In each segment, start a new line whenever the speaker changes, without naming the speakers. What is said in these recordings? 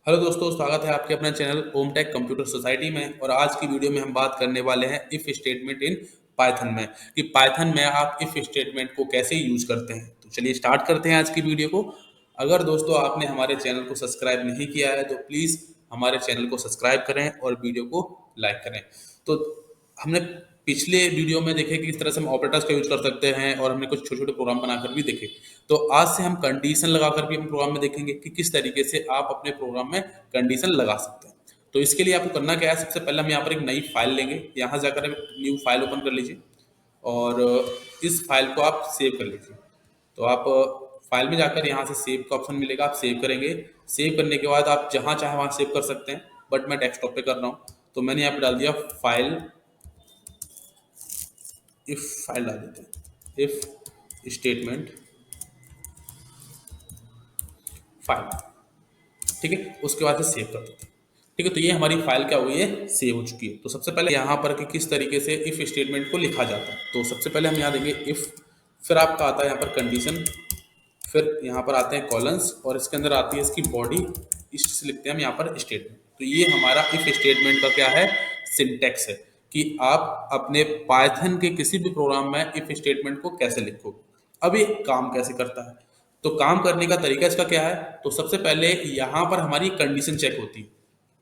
Hello दोस्तों, स्वागत है आपके अपने चैनल ओम टेक कंप्यूटर सोसाइटी में। और आज की वीडियो में हम बात करने वाले हैं इफ स्टेटमेंट इन पाइथन में, कि पाइथन में आप इफ स्टेटमेंट को कैसे यूज करते हैं। तो चलिए स्टार्ट करते हैं आज की वीडियो को। अगर दोस्तों आपने हमारे चैनल को सब्सक्राइब नहीं किया है तो प्लीज़ हमारे चैनल को सब्सक्राइब करें और वीडियो को लाइक करें। तो हमने पिछले वीडियो में देखे कि किस तरह से हम ऑपरेटर्स का यूज कर सकते हैं, और हमने कुछ छोटे छोटे प्रोग्राम बनाकर भी देखे। तो आज से हम कंडीशन लगाकर भी हम प्रोग्राम में देखेंगे कि किस तरीके से आप अपने प्रोग्राम में कंडीशन लगा सकते हैं। तो इसके लिए आपको करना क्या है, सबसे पहले हम यहाँ पर एक नई फाइल लेंगे। यहाँ जाकर न्यू फाइल ओपन कर लीजिए और इस फाइल को आप सेव कर लीजिए। तो आप फाइल में जाकर यहाँ से सेव का ऑप्शन मिलेगा, आप सेव करेंगे। सेव करने के बाद आप जहाँ चाहे वहाँ सेव कर सकते हैं, बट मैं डेस्कटॉप पे कर रहा हूँ तो मैंने यहाँ पे डाल दिया फाइल। इफ फाइल डाल देते हैं, इफ स्टेटमेंट फाइल। ठीक है, उसके बाद से सेव कर देते हैं। ठीक है, तो ये हमारी फाइल क्या हुई है, सेव हो चुकी है। तो सबसे पहले यहाँ पर कि किस तरीके से इफ स्टेटमेंट को लिखा जाता है, तो सबसे पहले हम यहाँ देंगे इफ, फिर आपका आता है यहाँ पर कंडीशन, फिर यहाँ पर आते हैं कॉलन्स, और इसके अंदर आती है इसकी बॉडी। इस लिखते हैं हम यहाँ पर स्टेटमेंट। तो ये हमारा इफ स्टेटमेंट का क्या है, सिंटेक्स है कि आप अपने पाइथन के किसी भी प्रोग्राम में इफ स्टेटमेंट को कैसे लिखोगे। अब ये काम कैसे करता है, तो काम करने का तरीका इसका क्या है। तो सबसे पहले यहाँ पर हमारी कंडीशन चेक होती है।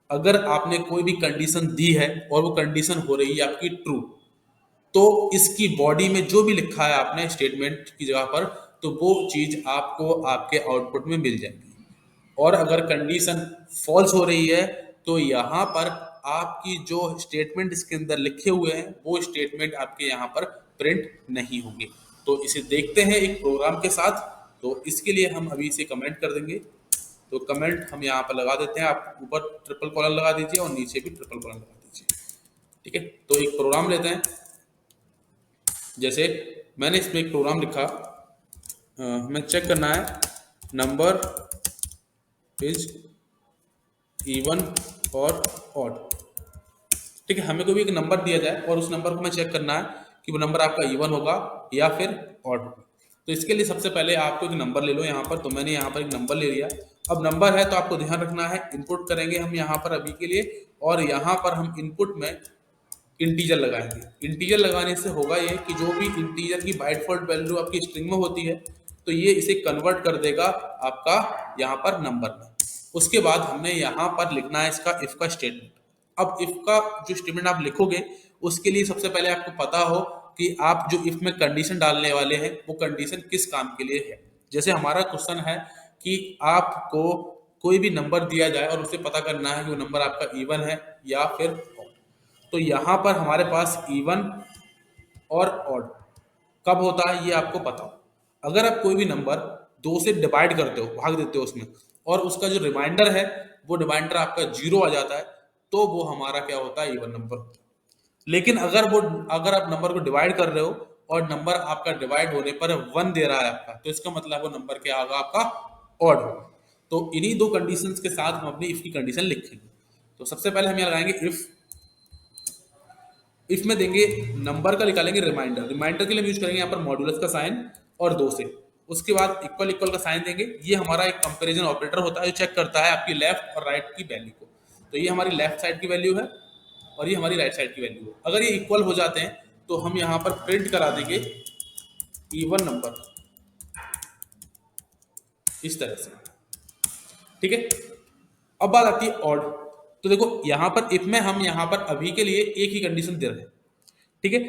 अगर आपने कोई भी कंडीशन दी है और वो कंडीशन हो रही है आपकी ट्रू, तो इसकी बॉडी में जो भी लिखा है आपने स्टेटमेंट की जगह पर, तो वो चीज आपको आपके आउटपुट में मिल जाएगी। और अगर कंडीशन फॉल्स हो रही है तो यहाँ पर आपकी जो स्टेटमेंट इसके अंदर लिखे हुए हैं वो स्टेटमेंट आपके यहाँ पर प्रिंट नहीं होंगे। तो इसे देखते हैं एक प्रोग्राम के साथ। तो इसके लिए हम अभी इसे कमेंट कर देंगे। तो कमेंट हम यहाँ पर लगा देते हैं, आप ऊपर ट्रिपल कॉलन लगा दीजिए और नीचे भी ट्रिपल कॉलन लगा दीजिए। ठीक है, तो एक प्रोग्राम लेते हैं। जैसे मैंने इसमें एक प्रोग्राम लिखा, हमें चेक करना है नंबर इज इवन और ऑड। ठीक है, हमें कोई भी एक नंबर दिया जाए और उस नंबर को हमें चेक करना है कि वो नंबर आपका इवन होगा या फिर ऑड होगा। तो इसके लिए सबसे पहले आपको एक नंबर ले लो यहाँ पर। तो मैंने यहाँ पर एक नंबर ले लिया। अब नंबर है तो आपको ध्यान रखना है, इनपुट करेंगे हम यहाँ पर अभी के लिए, और यहाँ पर हम इनपुट में इंटीजर लगाएंगे। इंटीजर लगाने से होगा ये कि जो भी इंटीजर की बाय डिफॉल्ट वैल्यू आपकी स्ट्रिंग में होती है, तो ये इसे कन्वर्ट कर देगा आपका यहाँ पर नंबर में। उसके बाद हमने यहाँ पर लिखना है इसका इफ का स्टेटमेंट। अब इफ का जो स्टेटमेंट आप लिखोगे उसके लिए सबसे पहले आपको पता हो कि आप जो इफ में कंडीशन डालने वाले हैं वो कंडीशन किस काम के लिए है। जैसे हमारा क्वेश्चन है कि आपको कोई भी नंबर दिया जाए और उसे पता करना है कि वो नंबर आपका इवन है या फिर ऑड। तो यहाँ पर हमारे पास इवन और ऑड कब होता है ये आपको पता हो। अगर आप कोई भी नंबर दो से डिवाइड करते हो, भाग देते हो उसमें, और उसका जो रिमाइंडर है वो रिमाइंडर आपका जीरो आ जाता है, तो वो हमारा क्या होता है, इवन नंबर होता है। लेकिन अगर आप नंबर को डिवाइड कर रहे हो और नंबर आपका डिवाइड होने पर वन दे रहा है आपका, तो इसका मतलब वो नंबर क्या होगा, आपका ऑड होगा। तो इन्हीं दो कंडीशंस के साथ हम अपनी इफ की कंडीशन लिखेंगे। तो सबसे पहले हम यहाँ लगाएंगे इफ में देंगे नंबर का निकालेंगे रिमाइंडर। रिमाइंडर के लिए हम यूज करेंगे यहाँ पर मॉड्यूलस का साइन और दो से। उसके बाद इक्वल इक्वल का साइन देंगे। ये हमारा एक कंपैरिजन ऑपरेटर होता है जो चेक करता है आपकी लेफ्ट और राइट की वैल्यू को। तो ये हमारी लेफ्ट साइड की वैल्यू है और ये हमारी राइट साइड की वैल्यू है। अगर ये इक्वल हो जाते हैं तो हम यहाँ पर प्रिंट करा देंगे इवन नंबर इस तरह से। ठीक है, अब बात आती है ऑड। तो देखो यहाँ पर इफ में हम यहाँ पर अभी के लिए एक ही कंडीशन दे रहे हैं। ठीक है,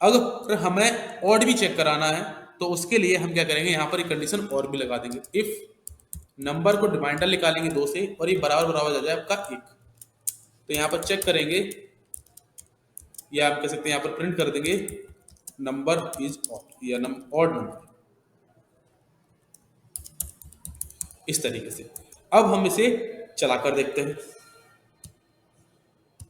अगर हमें ऑड भी चेक कराना है तो उसके लिए हम क्या करेंगे, यहाँ पर एक कंडीशन और भी लगा देंगे। इफ नंबर को डिवाइडर निकालेंगे दो से और ये बराबर बराबर आ जाए आपका एक, तो यहाँ पर चेक करेंगे, या आप कह सकते हैं यहाँ पर प्रिंट कर देंगे नंबर इज ऑड या ऑड नंबर, इस तरीके से। अब हम इसे चलाकर देखते हैं।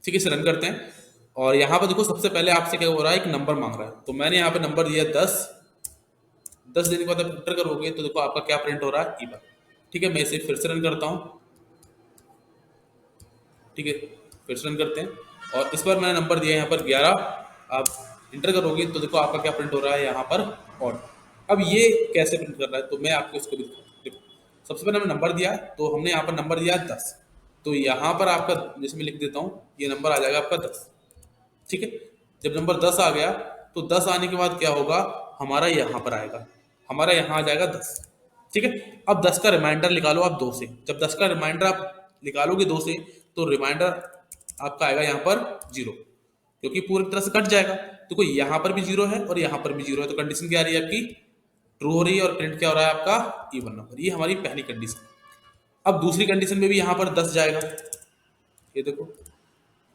ठीक है, इसे रन करते हैं और यहाँ पर देखो सबसे पहले आपसे क्या हो रहा है, एक नंबर मांग रहा है। तो मैंने यहाँ पे नंबर दिया 10। 10 देने के बाद आप एंटर करोगे तो देखो आपका क्या प्रिंट हो रहा है, इवन। ठीक है, मैं इसे फिर से रन करता हूँ। ठीक है, फिर से रन करते हैं और इस बार मैंने नंबर दिया यहाँ पर 11। आप इंटर करोगे तो देखो आपका क्या प्रिंट हो रहा है यहाँ पर, ऑड। अब ये कैसे प्रिंट कर रहा है तो मैं आपको इसको भी दिखाता हूँ। देखो सबसे पहले हमने नंबर दिया, तो हमने यहाँ पर नंबर दिया 10। तो यहाँ पर आपका जैसे मैं लिख देता हूँ, ये नंबर आ जाएगा आपका 10। ठीक है, जब नंबर 10 आ गया तो 10 आने के बाद क्या होगा, हमारा यहाँ पर आएगा, हमारा यहाँ आ जाएगा 10। ठीक है, अब 10 का रिमाइंडर निकालो आप 2 से। जब 10 का रिमाइंडर आप निकालोगे 2 से तो रिमाइंडर आपका आएगा यहाँ पर 0, क्योंकि पूरी तरह से कट जाएगा। तो कोई यहाँ पर भी 0 है और यहाँ पर भी 0 है, तो कंडीशन क्या आ रही है आपकी, ट्रू हो रही है, और प्रिंट क्या हो रहा है आपका, इवन नंबर। ये हमारी पहली कंडीशन। अब दूसरी कंडीशन में भी यहाँ पर 10 जाएगा, ये देखो।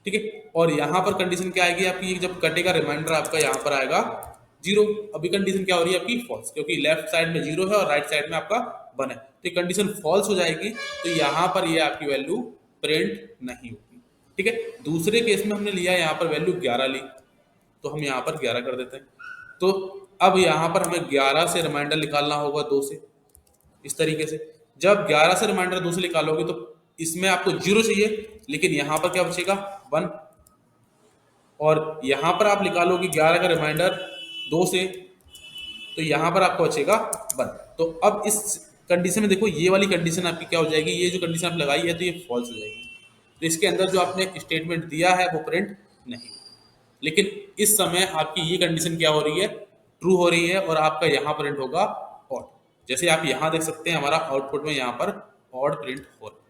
ठीक है, और यहाँ पर कंडीशन क्या आएगी आपकी, जब कटेगा रिमाइंडर आपका यहाँ पर आएगा 0। अभी कंडीशन क्या हो रही है आपकी, फॉल्स, क्योंकि लेफ्ट साइड में 0 है और राइट साइड में आपका 1 है, तो कंडीशन फॉल्स हो जाएगी। तो यहाँ पर ये आपकी वैल्यू प्रिंट नहीं होगी। ठीक है, दूसरे केस में हमने लिया यहाँ पर वैल्यू 11 ली, तो हम यहाँ पर 11 कर देते हैं। तो अब यहाँ पर हमें 11 से रिमाइंडर निकालना होगा 2 से, इस तरीके से। जब 11 से रिमाइंडर 2 से निकालोगे तो इसमें आपको 0 चाहिए, लेकिन यहाँ पर क्या बचेगा, 1। और यहाँ पर आप निकालोगे 11 का रिमाइंडर 2 से, तो यहाँ पर आपको बचेगा 1। तो अब इस कंडीशन में देखो, ये वाली कंडीशन आपकी क्या हो जाएगी, ये जो कंडीशन आप लगाई है तो ये फॉल्स हो जाएगी। तो इसके अंदर जो आपने स्टेटमेंट दिया है वो प्रिंट नहीं। लेकिन इस समय आपकी ये कंडीशन क्या हो रही है, ट्रू हो रही है, और आपका यहाँ प्रिंट होगा ऑड। जैसे आप यहाँ देख सकते हैं हमारा आउटपुट में यहाँ पर ऑड प्रिंट हो रहा है।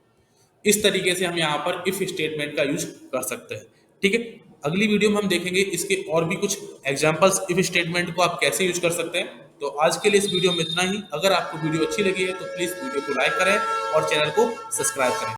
इस तरीके से हम यहाँ पर इफ स्टेटमेंट का यूज कर सकते हैं। ठीक है, अगली वीडियो में हम देखेंगे इसके और भी कुछ एग्जांपल्स इफ स्टेटमेंट को आप कैसे यूज कर सकते हैं। तो आज के लिए इस वीडियो में इतना ही। अगर आपको वीडियो अच्छी लगी है तो प्लीज वीडियो को लाइक करें और चैनल को सब्सक्राइब करें।